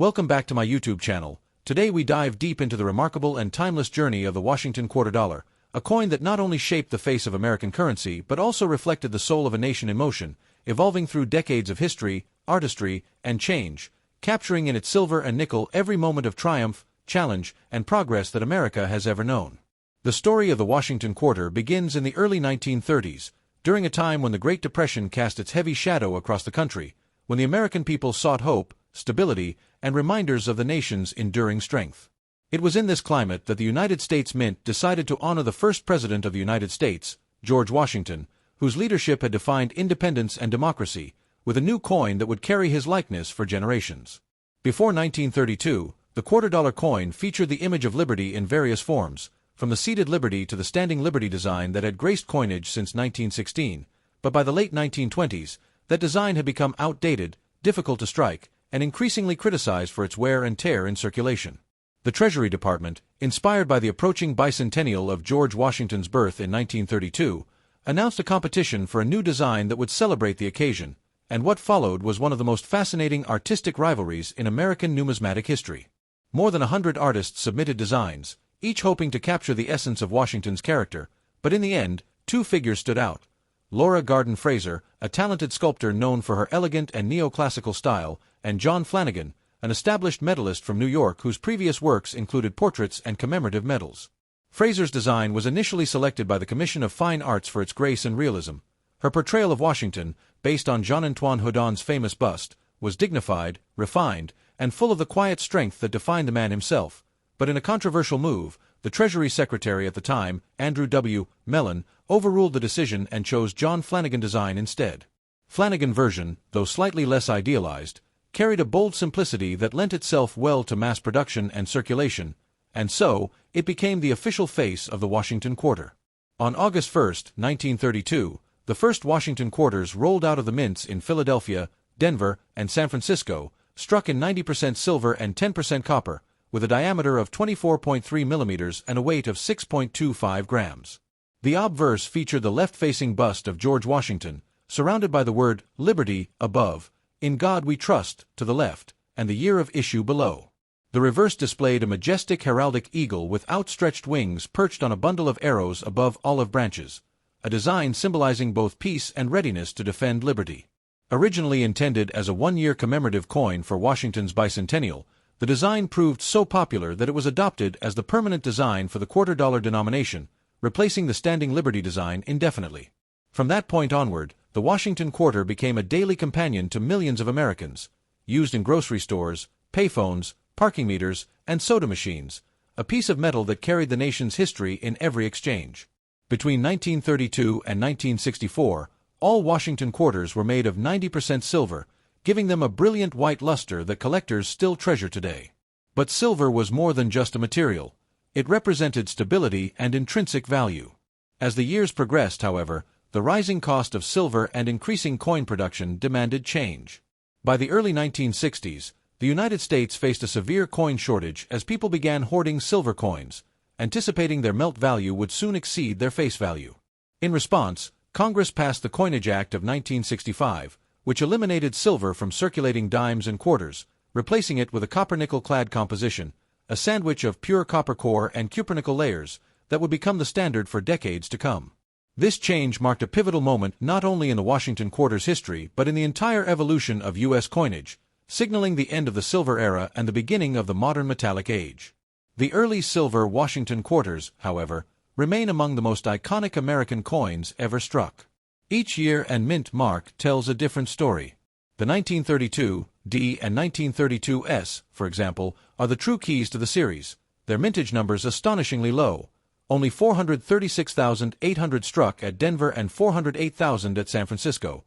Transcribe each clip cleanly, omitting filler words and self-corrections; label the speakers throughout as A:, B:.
A: Welcome back to my YouTube channel. Today we dive deep into the remarkable and timeless journey of the Washington quarter dollar, a coin that not only shaped the face of American currency but also reflected the soul of a nation in motion, evolving through decades of history, artistry, and change, capturing in its silver and nickel every moment of triumph, challenge, and progress that America has ever known. The story of the Washington quarter begins in the early 1930s, during a time when the Great Depression cast its heavy shadow across the country, when the American people sought hope, stability, and reminders of the nation's enduring strength. It was in this climate that the United States Mint decided to honor the first president of the United States, George Washington, whose leadership had defined independence and democracy, with a new coin that would carry his likeness for generations. Before 1932, the quarter-dollar coin featured the image of liberty in various forms, from the seated liberty to the standing liberty design that had graced coinage since 1916, but by the late 1920s, that design had become outdated, difficult to strike, and increasingly criticized for its wear and tear in circulation. The Treasury Department, inspired by the approaching bicentennial of George Washington's birth in 1932, announced a competition for a new design that would celebrate the occasion, and what followed was one of the most fascinating artistic rivalries in American numismatic history. More than 100 artists submitted designs, each hoping to capture the essence of Washington's character, but in the end, two figures stood out. Laura Garden Fraser, a talented sculptor known for her elegant and neoclassical style, and John Flanagan, an established medalist from New York whose previous works included portraits and commemorative medals. Fraser's design was initially selected by the Commission of Fine Arts for its grace and realism. Her portrayal of Washington, based on Jean-Antoine Houdon's famous bust, was dignified, refined, and full of the quiet strength that defined the man himself. But in a controversial move, the Treasury Secretary at the time, Andrew W. Mellon, overruled the decision and chose John Flanagan design instead. Flanagan version, though slightly less idealized, carried a bold simplicity that lent itself well to mass production and circulation, and so, it became the official face of the Washington quarter. On August 1, 1932, the first Washington quarters rolled out of the mints in Philadelphia, Denver, and San Francisco, struck in 90% silver and 10% copper, with a diameter of 24.3 millimeters and a weight of 6.25 grams. The obverse featured the left-facing bust of George Washington, surrounded by the word "Liberty" above, "In God We Trust" to the left, and the year of issue below. The reverse displayed a majestic heraldic eagle with outstretched wings perched on a bundle of arrows above olive branches, a design symbolizing both peace and readiness to defend liberty. Originally intended as a one-year commemorative coin for Washington's bicentennial, the design proved so popular that it was adopted as the permanent design for the quarter-dollar denomination, replacing the standing liberty design indefinitely. From that point onward, the Washington quarter became a daily companion to millions of Americans, used in grocery stores, payphones, parking meters, and soda machines, a piece of metal that carried the nation's history in every exchange. Between 1932 and 1964, all Washington quarters were made of 90% silver, giving them a brilliant white luster that collectors still treasure today. But silver was more than just a material. It represented stability and intrinsic value. As the years progressed, however, the rising cost of silver and increasing coin production demanded change. By the early 1960s, the United States faced a severe coin shortage as people began hoarding silver coins, anticipating their melt value would soon exceed their face value. In response, Congress passed the Coinage Act of 1965, which eliminated silver from circulating dimes and quarters, replacing it with a copper-nickel-clad composition, a sandwich of pure copper core and cupronickel layers, that would become the standard for decades to come. This change marked a pivotal moment not only in the Washington quarter's history but in the entire evolution of U.S. coinage, signaling the end of the silver era and the beginning of the modern metallic age. The early silver Washington quarters, however, remain among the most iconic American coins ever struck. Each year and mint mark tells a different story. The 1932 D and 1932 S, for example, are the true keys to the series, their mintage numbers astonishingly low. Only 436,800 struck at Denver and 408,000 at San Francisco,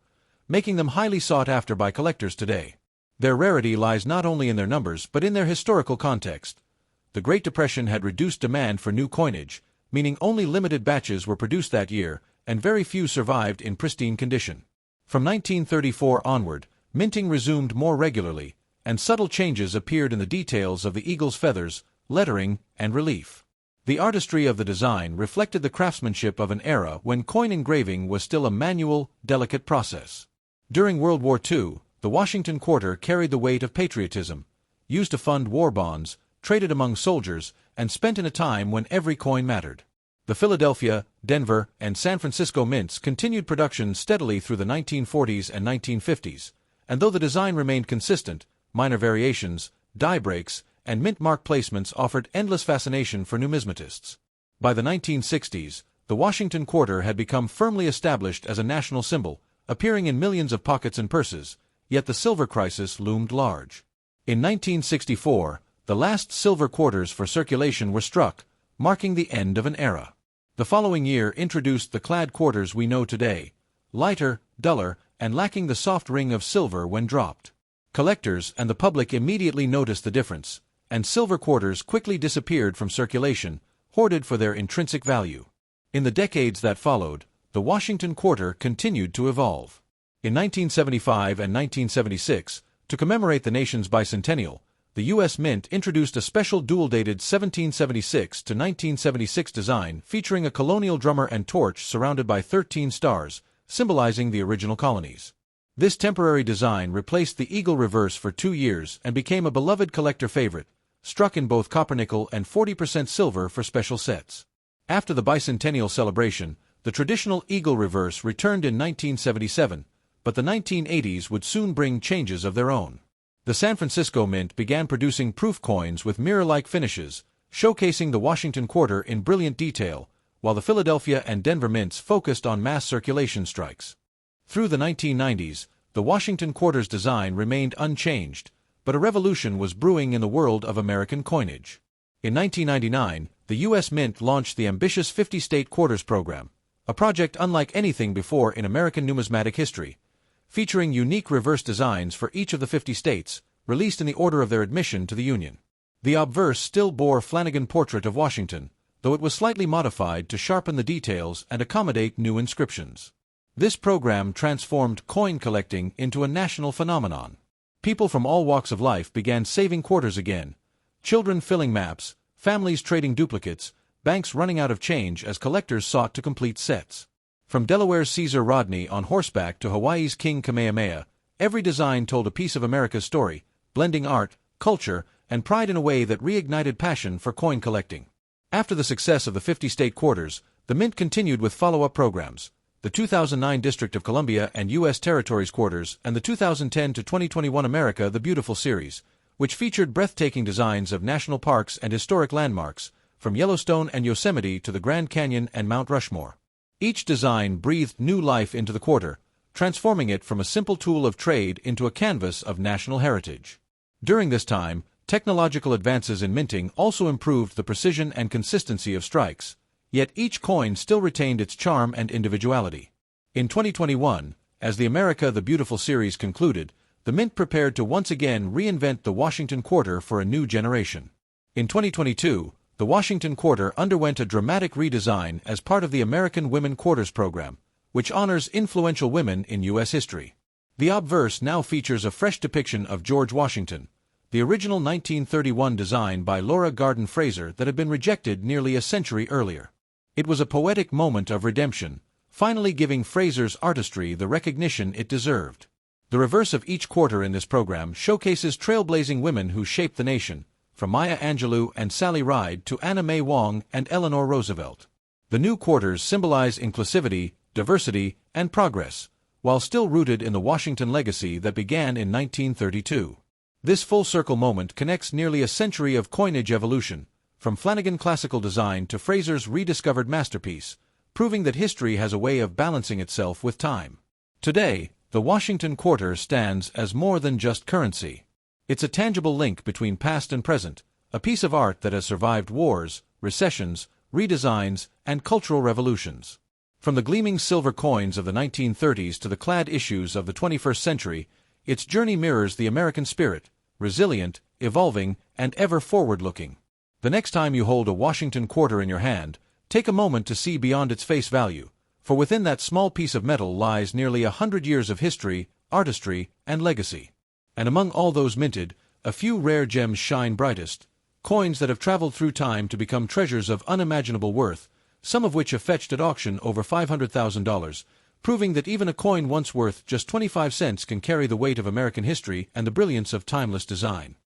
A: making them highly sought after by collectors today. Their rarity lies not only in their numbers but in their historical context. The Great Depression had reduced demand for new coinage, meaning only limited batches were produced that year, and very few survived in pristine condition. From 1934 onward, minting resumed more regularly, and subtle changes appeared in the details of the eagle's feathers, lettering, and relief. The artistry of the design reflected the craftsmanship of an era when coin engraving was still a manual, delicate process. During World War II, the Washington quarter carried the weight of patriotism. used to fund war bonds, traded among soldiers, and spent in a time when every coin mattered. The Philadelphia, Denver, and San Francisco mints continued production steadily through the 1940s and 1950s, and though the design remained consistent, minor variations, die breaks, and mint mark placements offered endless fascination for numismatists. By the 1960s, the Washington Quarter had become firmly established as a national symbol, appearing in millions of pockets and purses, yet the silver crisis loomed large. In 1964, the last silver quarters for circulation were struck, marking the end of an era. The following year introduced the clad quarters we know today, lighter, duller, and lacking the soft ring of silver when dropped. Collectors and the public immediately noticed the difference, and silver quarters quickly disappeared from circulation, hoarded for their intrinsic value. In the decades that followed, the Washington Quarter continued to evolve. In 1975 and 1976, to commemorate the nation's bicentennial, the U.S. Mint introduced a special dual-dated 1776 to 1976 design featuring a colonial drummer and torch surrounded by 13 stars, symbolizing the original colonies. This temporary design replaced the eagle reverse for 2 years and became a beloved collector favorite, struck in both copper-nickel and 40% silver for special sets. After the bicentennial celebration, the traditional eagle reverse returned in 1977, but the 1980s would soon bring changes of their own. The San Francisco Mint began producing proof coins with mirror-like finishes, showcasing the Washington Quarter in brilliant detail, while the Philadelphia and Denver mints focused on mass circulation strikes. Through the 1990s, the Washington Quarter's design remained unchanged, but a revolution was brewing in the world of American coinage. In 1999, the U.S. Mint launched the ambitious 50-state quarters program, a project unlike anything before in American numismatic history, featuring unique reverse designs for each of the 50 states, released in the order of their admission to the Union. The obverse still bore Flanagan portrait of Washington, though it was slightly modified to sharpen the details and accommodate new inscriptions. This program transformed coin collecting into a national phenomenon. People from all walks of life began saving quarters again, children filling maps, families trading duplicates, banks running out of change as collectors sought to complete sets. From Delaware's Caesar Rodney on horseback to Hawaii's King Kamehameha, every design told a piece of America's story, blending art, culture, and pride in a way that reignited passion for coin collecting. After the success of the 50-state quarters, the Mint continued with follow-up programs, the 2009 District of Columbia and U.S. Territories quarters and the 2010 to 2021 America the Beautiful series, which featured breathtaking designs of national parks and historic landmarks, from Yellowstone and Yosemite to the Grand Canyon and Mount Rushmore. Each design breathed new life into the quarter, transforming it from a simple tool of trade into a canvas of national heritage. During this time, technological advances in minting also improved the precision and consistency of strikes, yet each coin still retained its charm and individuality. In 2021, as the America the Beautiful series concluded, the Mint prepared to once again reinvent the Washington Quarter for a new generation. In 2022, the Washington Quarter underwent a dramatic redesign as part of the American Women Quarters program, which honors influential women in U.S. history. The obverse now features a fresh depiction of George Washington, the original 1931 design by Laura Garden Fraser that had been rejected nearly a century earlier. It was a poetic moment of redemption, finally giving Fraser's artistry the recognition it deserved. The reverse of each quarter in this program showcases trailblazing women who shaped the nation, from Maya Angelou and Sally Ride to Anna May Wong and Eleanor Roosevelt. The new quarters symbolize inclusivity, diversity, and progress, while still rooted in the Washington legacy that began in 1932. This full-circle moment connects nearly a century of coinage evolution, from Flanagan classical design to Fraser's rediscovered masterpiece, proving that history has a way of balancing itself with time. Today, the Washington Quarter stands as more than just currency. It's a tangible link between past and present, a piece of art that has survived wars, recessions, redesigns, and cultural revolutions. From the gleaming silver coins of the 1930s to the clad issues of the 21st century, its journey mirrors the American spirit, resilient, evolving, and ever forward-looking. The next time you hold a Washington Quarter in your hand, take a moment to see beyond its face value, for within that small piece of metal lies nearly 100 years of history, artistry, and legacy. And among all those minted, a few rare gems shine brightest, coins that have traveled through time to become treasures of unimaginable worth, some of which have fetched at auction over $500,000, proving that even a coin once worth just 25 cents can carry the weight of American history and the brilliance of timeless design.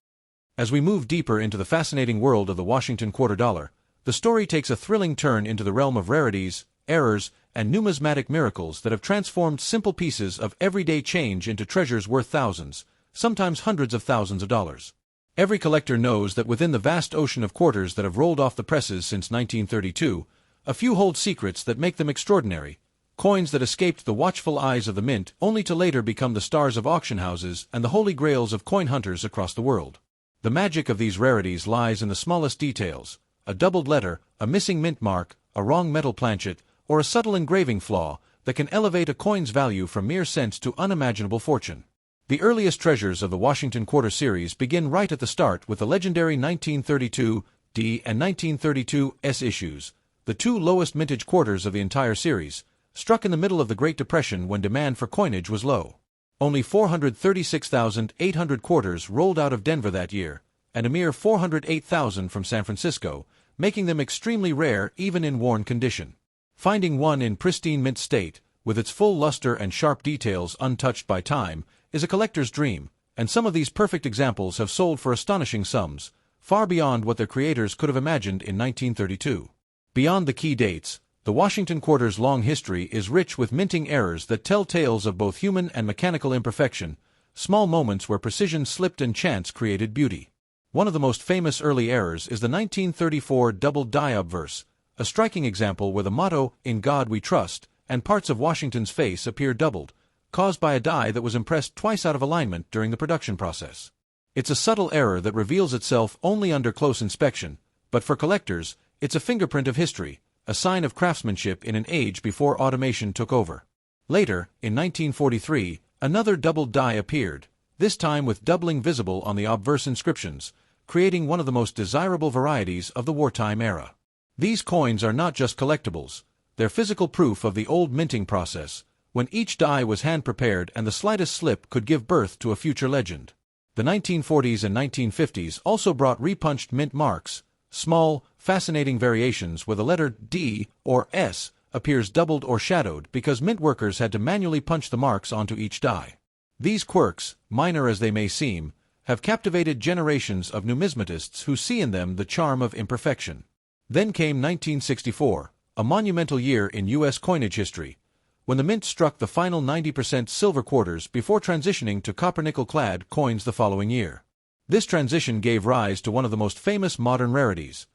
A: As we move deeper into the fascinating world of the Washington quarter dollar, the story takes a thrilling turn into the realm of rarities, errors, and numismatic miracles that have transformed simple pieces of everyday change into treasures worth thousands, sometimes hundreds of thousands of dollars. Every collector knows that within the vast ocean of quarters that have rolled off the presses since 1932, a few hold secrets that make them extraordinary, coins that escaped the watchful eyes of the mint only to later become the stars of auction houses and the holy grails of coin hunters across the world. The magic of these rarities lies in the smallest details: a doubled letter, a missing mint mark, a wrong metal planchet, or a subtle engraving flaw that can elevate a coin's value from mere cents to unimaginable fortune. The earliest treasures of the Washington Quarter series begin right at the start with the legendary 1932D and 1932S issues, the two lowest mintage quarters of the entire series, struck in the middle of the Great Depression when demand for coinage was low. Only 436,800 quarters rolled out of Denver that year, and a mere 408,000 from San Francisco, making them extremely rare even in worn condition. Finding one in pristine mint state, with its full luster and sharp details untouched by time, is a collector's dream, and some of these perfect examples have sold for astonishing sums, far beyond what their creators could have imagined in 1932. Beyond the key dates, the Washington Quarter's long history is rich with minting errors that tell tales of both human and mechanical imperfection, small moments where precision slipped and chance created beauty. One of the most famous early errors is the 1934 doubled die obverse, a striking example where the motto, "In God We Trust," and parts of Washington's face appear doubled, caused by a die that was impressed twice out of alignment during the production process. It's a subtle error that reveals itself only under close inspection, but for collectors, it's a fingerprint of history, a sign of craftsmanship in an age before automation took over. Later, in 1943, another doubled die appeared, this time with doubling visible on the obverse inscriptions, creating one of the most desirable varieties of the wartime era. These coins are not just collectibles, they're physical proof of the old minting process, when each die was hand-prepared and the slightest slip could give birth to a future legend. The 1940s and 1950s also brought repunched mint marks, small, fascinating variations where the letter D or S appears doubled or shadowed because mint workers had to manually punch the marks onto each die. These quirks, minor as they may seem, have captivated generations of numismatists who see in them the charm of imperfection. Then came 1964, a monumental year in U.S. coinage history, when the mint struck the final 90% silver quarters before transitioning to copper-nickel-clad coins the following year. This transition gave rise to one of the most famous modern rarities.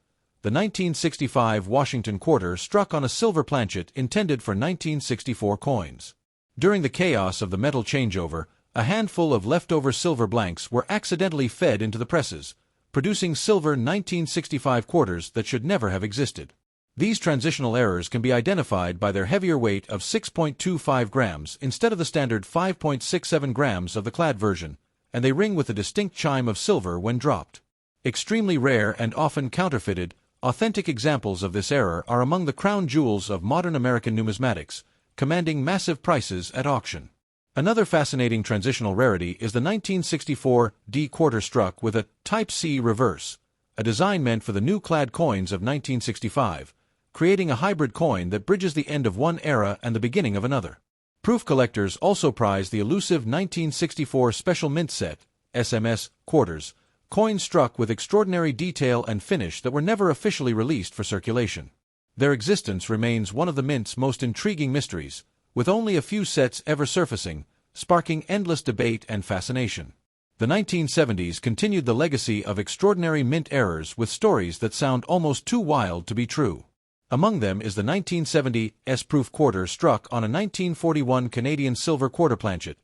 A: The 1965 Washington Quarter struck on a silver planchet intended for 1964 coins. During the chaos of the metal changeover, a handful of leftover silver blanks were accidentally fed into the presses, producing silver 1965 quarters that should never have existed. These transitional errors can be identified by their heavier weight of 6.25 grams instead of the standard 5.67 grams of the clad version, and they ring with a distinct chime of silver when dropped. Extremely rare and often counterfeited, authentic examples of this error are among the crown jewels of modern American numismatics, commanding massive prices at auction. Another fascinating transitional rarity is the 1964 D quarter struck with a Type C reverse, a design meant for the new clad coins of 1965, creating a hybrid coin that bridges the end of one era and the beginning of another. Proof collectors also prize the elusive 1964 Special Mint Set, SMS, quarters, coins struck with extraordinary detail and finish that were never officially released for circulation. Their existence remains one of the mint's most intriguing mysteries, with only a few sets ever surfacing, sparking endless debate and fascination. The 1970s continued the legacy of extraordinary mint errors with stories that sound almost too wild to be true. Among them is the 1970 S-proof quarter struck on a 1941 Canadian silver quarter planchet,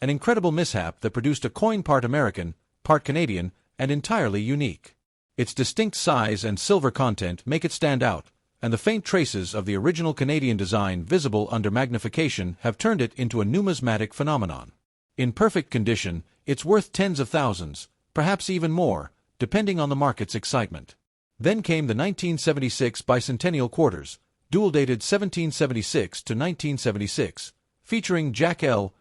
A: an incredible mishap that produced a coin part American, part Canadian, and entirely unique. Its distinct size and silver content make it stand out, and the faint traces of the original Canadian design visible under magnification have turned it into a numismatic phenomenon. In perfect condition, it's worth tens of thousands, perhaps even more, depending on the market's excitement. Then came the 1976 bicentennial quarters, dual-dated 1776 to 1976, featuring Jack L.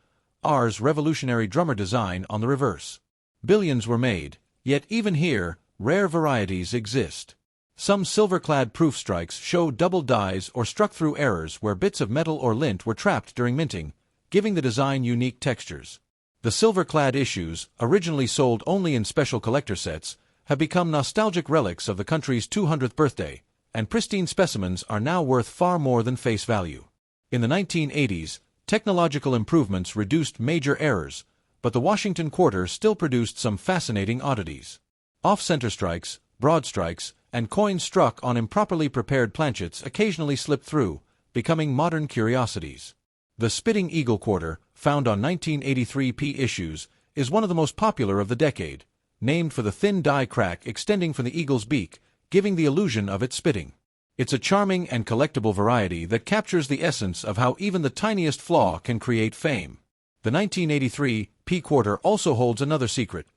A: R.'s revolutionary drummer design on the reverse. Billions were made, yet even here, rare varieties exist. Some silver-clad proof strikes show double dies or struck through errors where bits of metal or lint were trapped during minting, giving the design unique textures. The silver-clad issues, originally sold only in special collector sets, have become nostalgic relics of the country's 200th birthday, and pristine specimens are now worth far more than face value. In the 1980s, technological improvements reduced major errors, but the Washington Quarter still produced some fascinating oddities. Off-center strikes, broad strikes, and coins struck on improperly prepared planchets occasionally slipped through, becoming modern curiosities. The Spitting Eagle Quarter, found on 1983 P issues, is one of the most popular of the decade, named for the thin die crack extending from the eagle's beak, giving the illusion of it spitting. It's a charming and collectible variety that captures the essence of how even the tiniest flaw can create fame. The 1983 P Quarter also holds another secret.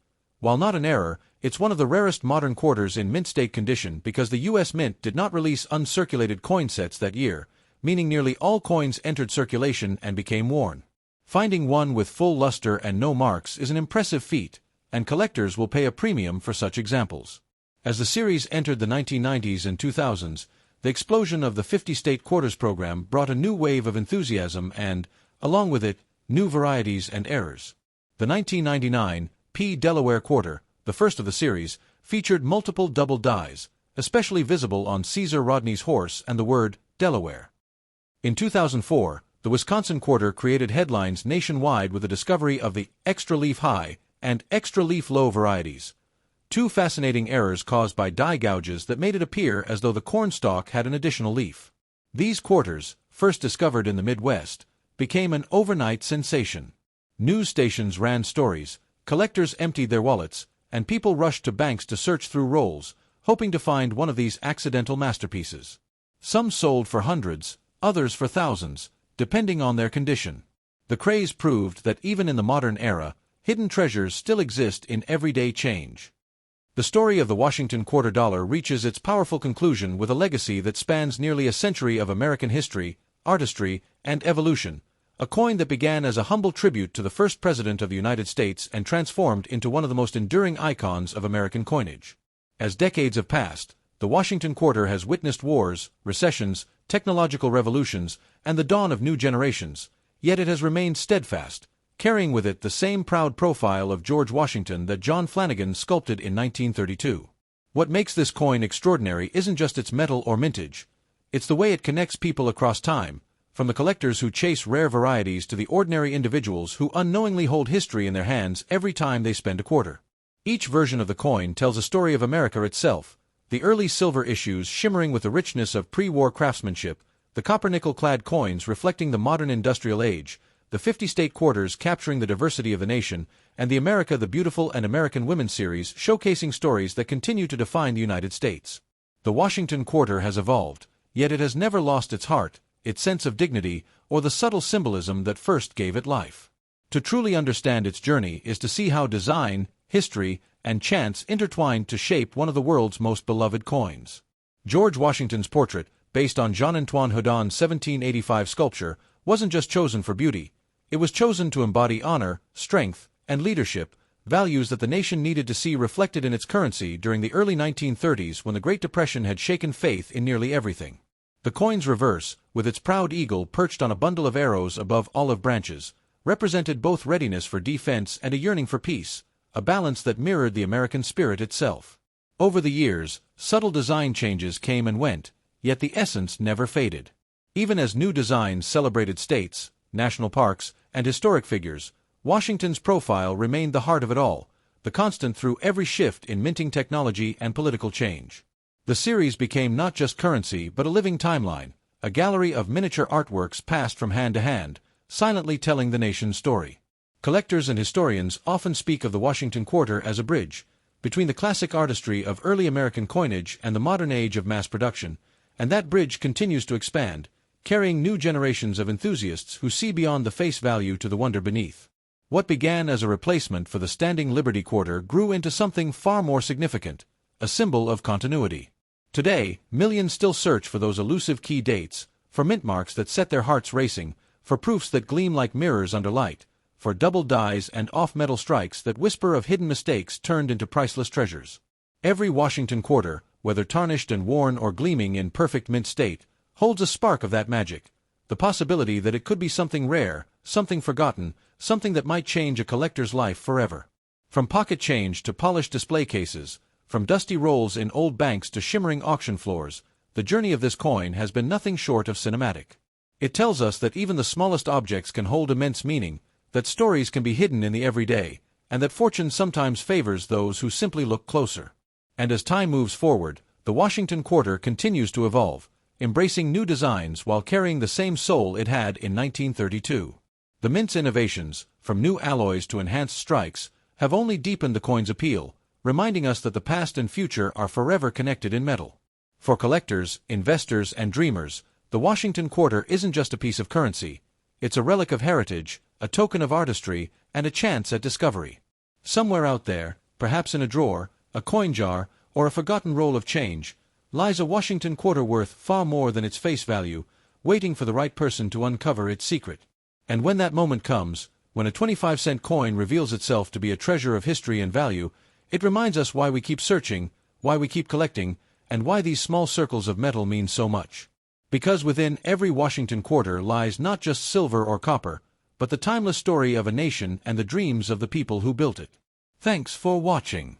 A: While not an error, it's one of the rarest modern quarters in mint state condition because the U.S. Mint did not release uncirculated coin sets that year, meaning nearly all coins entered circulation and became worn. Finding one with full luster and no marks is an impressive feat, and collectors will pay a premium for such examples. As the series entered the 1990s and 2000s, the explosion of the 50-state quarters program brought a new wave of enthusiasm and, along with it, new varieties and errors. The 1999 P Delaware Quarter, the first of the series, featured multiple double dies, especially visible on Caesar Rodney's horse and the word Delaware. In 2004, the Wisconsin Quarter created headlines nationwide with the discovery of the extra leaf high and extra leaf low varieties, two fascinating errors caused by die gouges that made it appear as though the corn stalk had an additional leaf. These quarters, first discovered in the Midwest, became an overnight sensation. News stations ran stories, collectors emptied their wallets, and people rushed to banks to search through rolls, hoping to find one of these accidental masterpieces. Some sold for hundreds, others for thousands, depending on their condition. The craze proved that even in the modern era, hidden treasures still exist in everyday change. The story of the Washington Quarter Dollar reaches its powerful conclusion with a legacy that spans nearly a century of American history, artistry, and evolution, a coin that began as a humble tribute to the first president of the United States and transformed into one of the most enduring icons of American coinage. As decades have passed, the Washington Quarter has witnessed wars, recessions, technological revolutions, and the dawn of new generations, yet it has remained steadfast, carrying with it the same proud profile of George Washington that John Flanagan sculpted in 1932. What makes this coin extraordinary isn't just its metal or mintage, it's the way it connects people across time, from the collectors who chase rare varieties to the ordinary individuals who unknowingly hold history in their hands every time they spend a quarter. Each version of the coin tells a story of America itself, the early silver issues shimmering with the richness of pre-war craftsmanship, the copper-nickel-clad coins reflecting the modern industrial age, the 50-state quarters capturing the diversity of the nation, and the America the Beautiful and American Women series showcasing stories that continue to define the United States. The Washington Quarter has evolved, yet it has never lost its heart, its sense of dignity, or the subtle symbolism that first gave it life. To truly understand its journey is to see how design, history, and chance intertwined to shape one of the world's most beloved coins. George Washington's portrait, based on Jean-Antoine Houdon's 1785 sculpture, wasn't just chosen for beauty. It was chosen to embody honor, strength, and leadership, values that the nation needed to see reflected in its currency during the early 1930s when the Great Depression had shaken faith in nearly everything. The coin's reverse, with its proud eagle perched on a bundle of arrows above olive branches, represented both readiness for defense and a yearning for peace, a balance that mirrored the American spirit itself. Over the years, subtle design changes came and went, yet the essence never faded. Even as new designs celebrated states, national parks, and historic figures, Washington's profile remained the heart of it all, the constant through every shift in minting technology and political change. The series became not just currency but a living timeline, a gallery of miniature artworks passed from hand to hand, silently telling the nation's story. Collectors and historians often speak of the Washington Quarter as a bridge between the classic artistry of early American coinage and the modern age of mass production, and that bridge continues to expand, carrying new generations of enthusiasts who see beyond the face value to the wonder beneath. What began as a replacement for the standing Liberty Quarter grew into something far more significant, a symbol of continuity. Today, millions still search for those elusive key dates, for mint marks that set their hearts racing, for proofs that gleam like mirrors under light, for double dies and off-metal strikes that whisper of hidden mistakes turned into priceless treasures. Every Washington Quarter, whether tarnished and worn or gleaming in perfect mint state, holds a spark of that magic, the possibility that it could be something rare, something forgotten, something that might change a collector's life forever. From pocket change to polished display cases, From dusty rolls in old banks to shimmering auction floors, the journey of this coin has been nothing short of cinematic. It tells us that even the smallest objects can hold immense meaning, that stories can be hidden in the everyday, and that fortune sometimes favors those who simply look closer. And as time moves forward, the Washington Quarter continues to evolve, embracing new designs while carrying the same soul it had in 1932. The mint's innovations, from new alloys to enhanced strikes, have only deepened the coin's appeal, reminding us that the past and future are forever connected in metal. For collectors, investors, and dreamers, the Washington Quarter isn't just a piece of currency. It's a relic of heritage, a token of artistry, and a chance at discovery. Somewhere out there, perhaps in a drawer, a coin jar, or a forgotten roll of change, lies a Washington Quarter worth far more than its face value, waiting for the right person to uncover its secret. And when that moment comes, when a 25-cent coin reveals itself to be a treasure of history and value, it reminds us why we keep searching, why we keep collecting, and why these small circles of metal mean so much. Because within every Washington Quarter lies not just silver or copper, but the timeless story of a nation and the dreams of the people who built it. Thanks for watching.